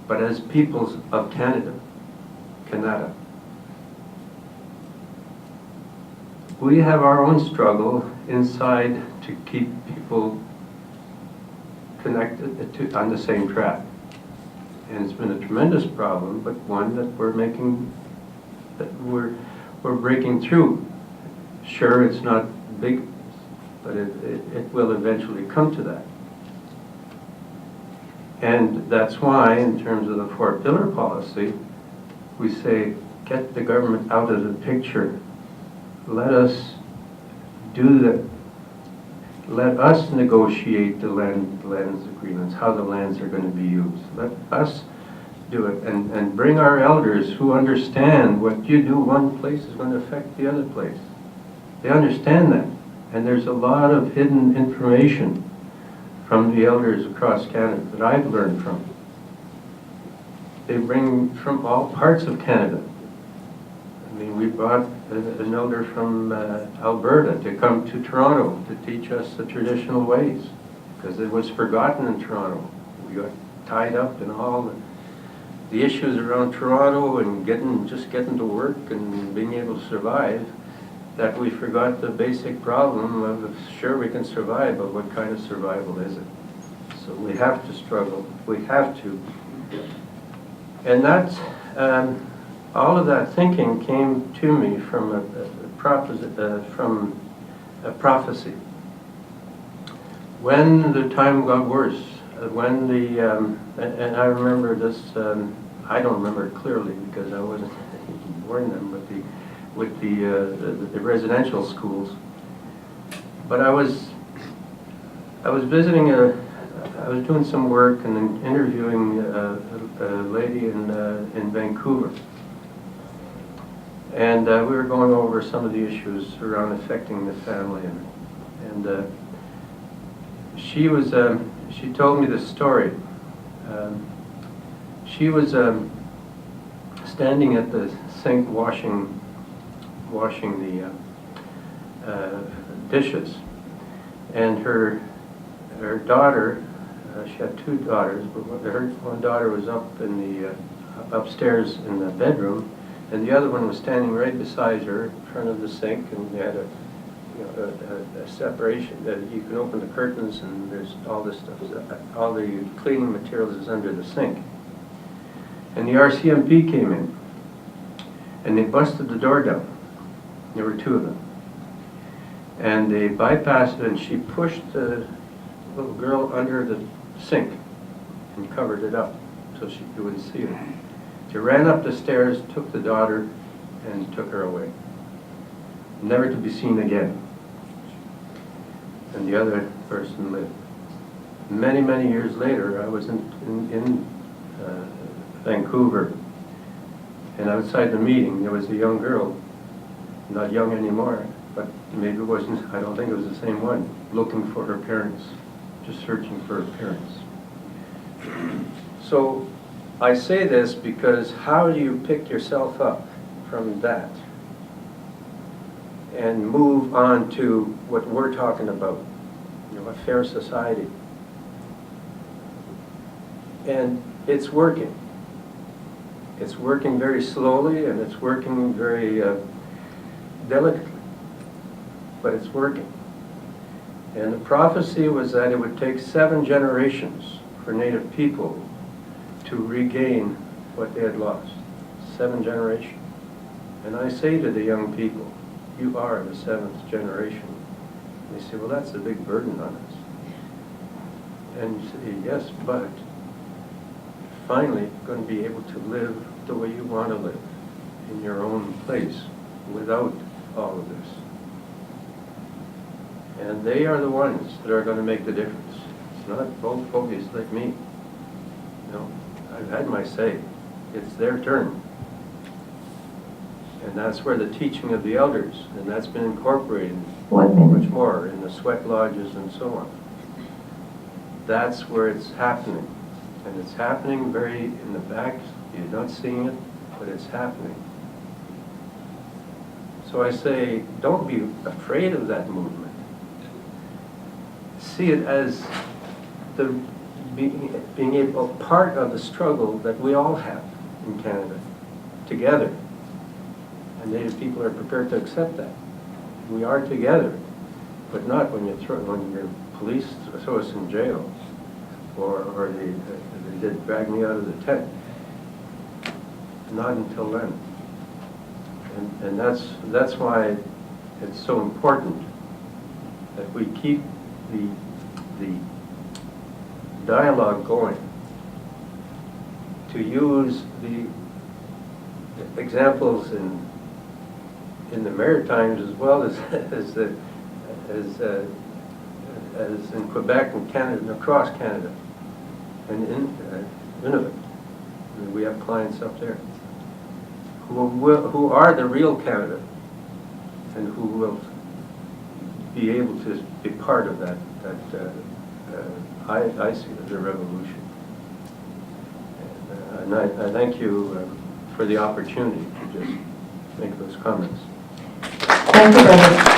but as peoples of Canada, we have our own struggle inside to keep people connected on the same track. And it's been a tremendous problem, but one that we're breaking through. Sure, it's not big, but it will eventually come to that. And that's why, in terms of the four-pillar policy, we say, get the government out of the picture. Let us do that. Let us negotiate the lands agreements, how the lands are going to be used. Let us do it, and bring our elders who understand what you do one place is going to affect the other place. They understand that, and there's a lot of hidden information from the elders across Canada that I've learned from. They bring from all parts of Canada. I mean, we brought an elder from Alberta to come to Toronto to teach us the traditional ways, because it was forgotten in Toronto. We got tied up in all the issues around Toronto and just getting to work and being able to survive, that we forgot the basic problem of, sure, we can survive, but what kind of survival is it? So we have to struggle. We have to. And that's, all of that thinking came to me from a prophecy. When the time got worse, when and I remember this, I don't remember it clearly because I wasn't born then, but with the residential schools. But I was visiting I was doing some work and then interviewing a lady in Vancouver. And we were going over some of the issues around affecting the family, and she told me this story. She was standing at the sink washing the dishes, and her daughter, she had two daughters, but her one daughter was up in the upstairs in the bedroom, and the other one was standing right beside her in front of the sink, and they had a separation that you can open the curtains, and there's all this stuff, all the cleaning materials is under the sink. And the RCMP came in, and they busted the door down. There were two of them. And they bypassed it, and she pushed the little girl under the sink and covered it up so you wouldn't see it. She ran up the stairs, took the daughter, and took her away, never to be seen again. And the other person lived. Many, many years later, I was in Vancouver, and outside the meeting, there was a young girl, not young anymore, but maybe it wasn't, I don't think it was the same one, looking for her parents, just searching for her parents. So I say this because how do you pick yourself up from that and move on to what we're talking about, a fair society? And it's working. It's working very slowly, and it's working very delicately, but it's working. And the prophecy was that it would take 7 generations for Native people to regain what they had lost. 7 generations. And I say to the young people, you are the 7th generation. And they say, well, that's a big burden on us. And you say, yes, but finally going to be able to live the way you want to live in your own place without all of this. And they are the ones that are going to make the difference. It's not old fogies like me. No, I've had my say. It's their turn. And that's where the teaching of the elders, and that's been incorporated much more in the sweat lodges and so on. That's where it's happening. And it's happening very in the back. You're not seeing it, but it's happening. So I say, don't be afraid of that movement. See it as being able, part of the struggle that we all have in Canada, together. And Native people are prepared to accept that. We are together, but not when your police throw us in jail, or they did drag me out of the tent. Not until then. And that's why it's so important that we keep the dialogue going, to use the examples in the Maritimes as well as in Quebec and Canada and across Canada and in Nunavut. We have clients up there who are the real Canada and who will be able to be part of that. I see it as a revolution. And I thank you for the opportunity to just make those comments. Thank you, Robert.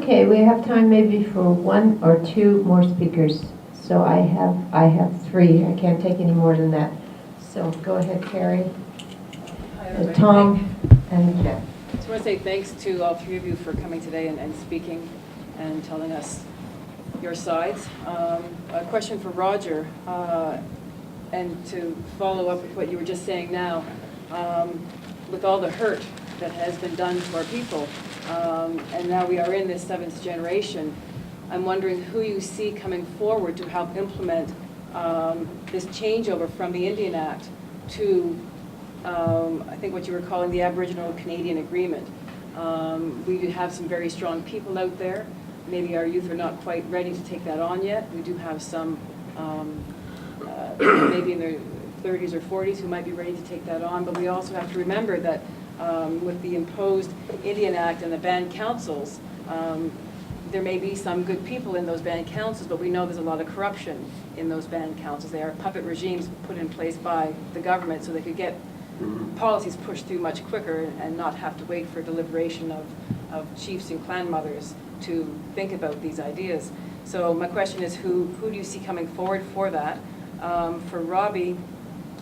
Okay, we have time maybe for one or two more speakers. So I have three. I can't take any more than that. So go ahead, Carrie, Tom, and Jeff. I just want to say thanks to all three of you for coming today and speaking and telling us your sides. A question for Roger, and to follow up with what you were just saying now, with all the hurt that has been done to our people, and now we are in this 7th generation, I'm wondering who you see coming forward to help implement this changeover from the Indian Act to I think what you were calling the Aboriginal Canadian Agreement. We do have some very strong people out there. Maybe our youth are not quite ready to take that on yet. We do have some maybe in their 30s or 40s who might be ready to take that on, but we also have to remember that with the imposed Indian Act and the band councils, there may be some good people in those band councils, but we know there's a lot of corruption in those band councils. They are puppet regimes put in place by the government so they could get policies pushed through much quicker and not have to wait for deliberation of chiefs and clan mothers to think about these ideas. So my question is, who do you see coming forward for that? For Robbie,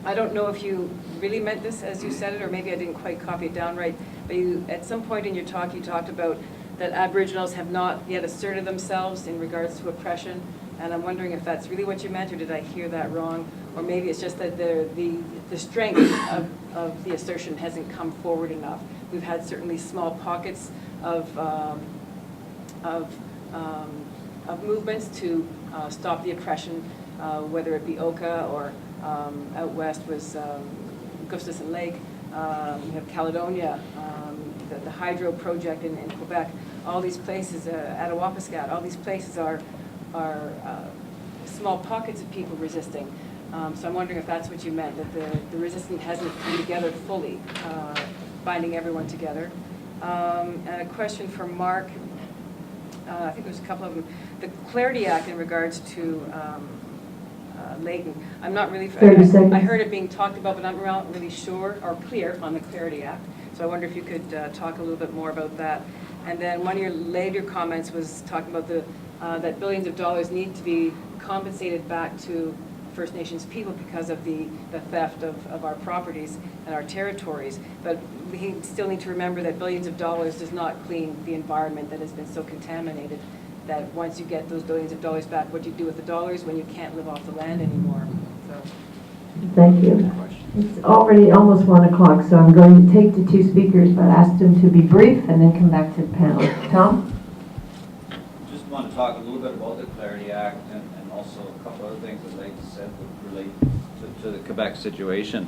I don't know if you really meant this as you said it, or maybe I didn't quite copy it down right, but you, at some point in your talk, you talked about that Aboriginals have not yet asserted themselves in regards to oppression, and I'm wondering if that's really what you meant, or did I hear that wrong? Or maybe it's just that the strength of the assertion hasn't come forward enough. We've had certainly small pockets of movements to stop the oppression, whether it be Oka or out west was Gustafson Lake. We have Caledonia, the hydro project in Quebec. All these places, Attawapiskat, all these places are small pockets of people resisting. So I'm wondering if that's what you meant, that the resistance hasn't come together fully, binding everyone together. And a question for Mark, I think there's a couple of them. The Clarity Act in regards to Leighton, I'm not really, 30 seconds. I heard it being talked about, but I'm not really sure or clear on the Clarity Act. So I wonder if you could talk a little bit more about that. And then one of your later comments was talking about that billions of dollars need to be compensated back to First Nations people because of the theft of our properties and our territories. But we still need to remember that billions of dollars does not clean the environment that has been so contaminated, that once you get those billions of dollars back, what do you do with the dollars when you can't live off the land anymore? So, thank you. It's already almost 1 o'clock, so I'm going to take the two speakers, but ask them to be brief and then come back to the panel. Tom? Just want to talk a little bit about the Clarity Act and also a couple other things that Leighton said would relate to the Quebec situation.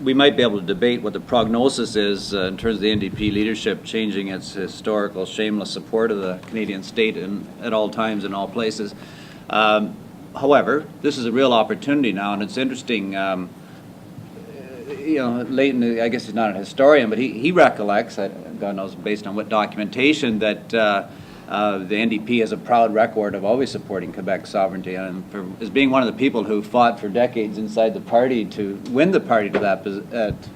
We might be able to debate what the prognosis is in terms of the NDP leadership changing its historical shameless support of the Canadian state at all times and all places. However, this is a real opportunity now, and it's interesting. You know, Leighton, I guess he's not a historian, but he recollects, God knows based on what documentation, that the NDP has a proud record of always supporting Quebec sovereignty, and as being one of the people who fought for decades inside the party to win the party to that,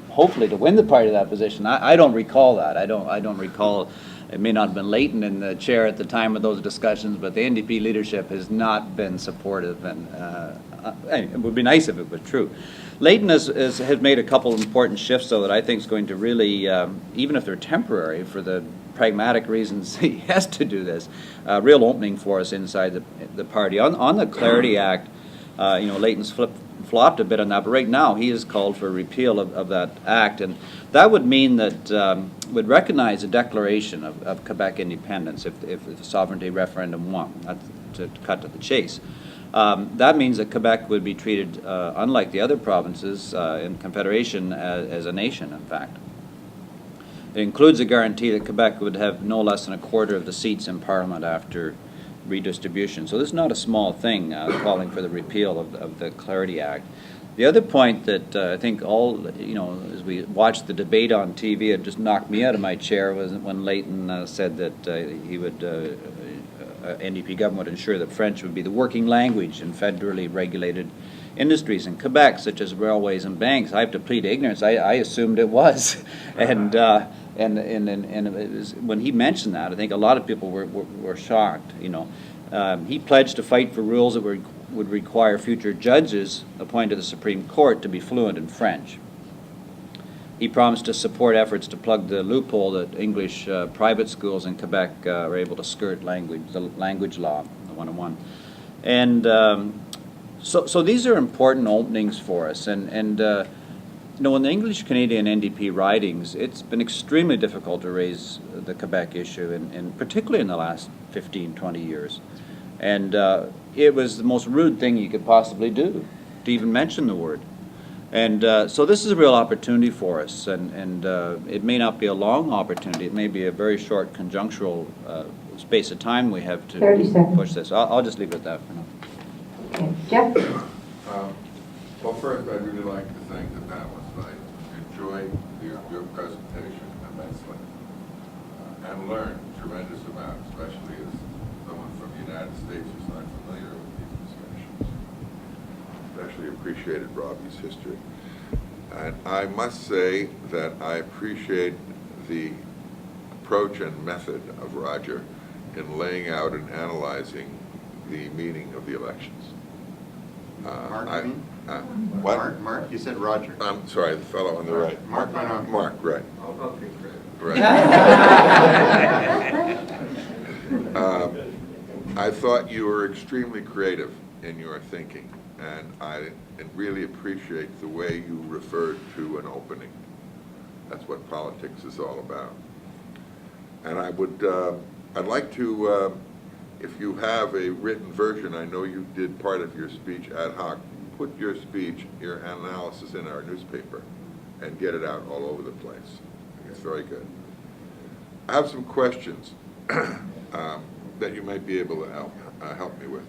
hopefully to win the party to that position. I don't recall that. I don't recall it may not have been Leighton in the chair at the time of those discussions, but the NDP leadership has not been supportive, and it would be nice if it was true. Leighton has made a couple of important shifts, though, that I think is going to really, even if they're temporary, for the pragmatic reasons he has to do this, real opening for us inside the party. On the Clarity Act, Leighton's flopped a bit on that, but right now he has called for a repeal of that act, and that would mean that would recognize a declaration of Quebec independence if the sovereignty referendum won. That's to cut to the chase. That means that Quebec would be treated, unlike the other provinces in Confederation, as a nation, in fact. It includes a guarantee that Quebec would have no less than a quarter of the seats in Parliament after redistribution. So this is not a small thing, calling for the repeal of the Clarity Act. The other point that I think as we watched the debate on TV, it just knocked me out of my chair, was when Leighton said that he would, NDP government would ensure that French would be the working language in federally regulated industries in Quebec, such as railways and banks. I have to plead ignorance. I assumed it was, and it was, when he mentioned that, I think a lot of people were shocked. He pledged to fight for rules that would require future judges appointed to the Supreme Court to be fluent in French. He promised to support efforts to plug the loophole that English private schools in Quebec are able to skirt the language law, the 101. And so these are important openings for us. And in the English-Canadian NDP ridings, it's been extremely difficult to raise the Quebec issue, and particularly in the last 15, 20 years. And it was the most rude thing you could possibly do, to even mention the word. And so this is a real opportunity for us, and it may not be a long opportunity. It may be a very short conjunctural space of time we have to 30 seconds. push this. I'll just leave it at that for now. Okay. Jeff? Well, first, I'd really like to thank the panelists. I enjoyed your presentation immensely and learned a tremendous amount, especially as someone from the United States who's not familiar with these discussions. Especially appreciated Robbie's history. And I must say that I appreciate the approach and method of Roger in laying out and analyzing the meaning of the elections. Mark, you mean? What? Mark, you said Roger. I'm sorry, the fellow on the right. Mark. Mark, right. I'll take credit. Right. I thought you were extremely creative in your thinking, and I really appreciate the way you referred to an opening. That's what politics is all about. And I'd like to, if you have a written version, I know you did part of your speech ad hoc, put your speech, your analysis in our newspaper and get it out all over the place. It's very good. I have some questions that you might be able to help me with.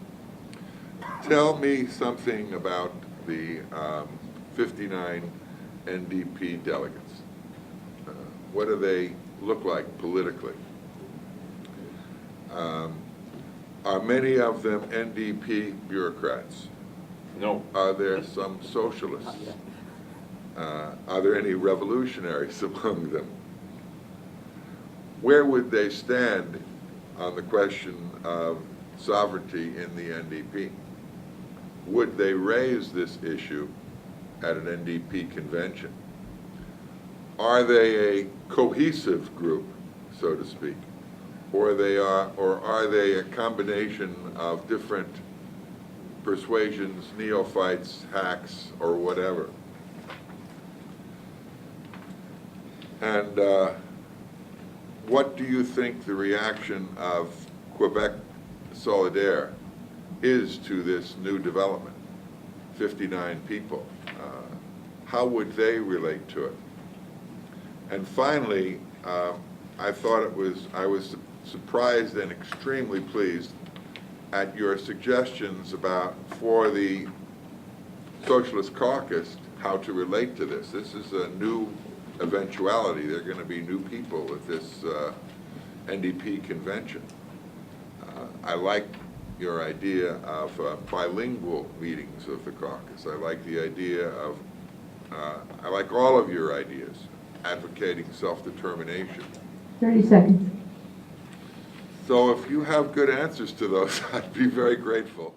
Tell me something about the 59 NDP delegates. What do they look like politically? Are many of them NDP bureaucrats? No. Are there some socialists? Are there any revolutionaries among them? Where would they stand on the question of sovereignty in the NDP? Would they raise this issue at an NDP convention? Are they a cohesive group, so to speak? Or are they a combination of different persuasions, neophytes, hacks, or whatever? And what do you think the reaction of Quebec Solidaire is to this new development? 59 people. How would they relate to it? And finally, I was surprised and extremely pleased at your suggestions for the Socialist Caucus how to relate to this. This is a new eventuality. There are going to be new people at this NDP convention. I like your idea of bilingual meetings of the caucus. I like the idea of, I like all of your ideas advocating self-determination. 30 seconds. So if you have good answers to those, I'd be very grateful.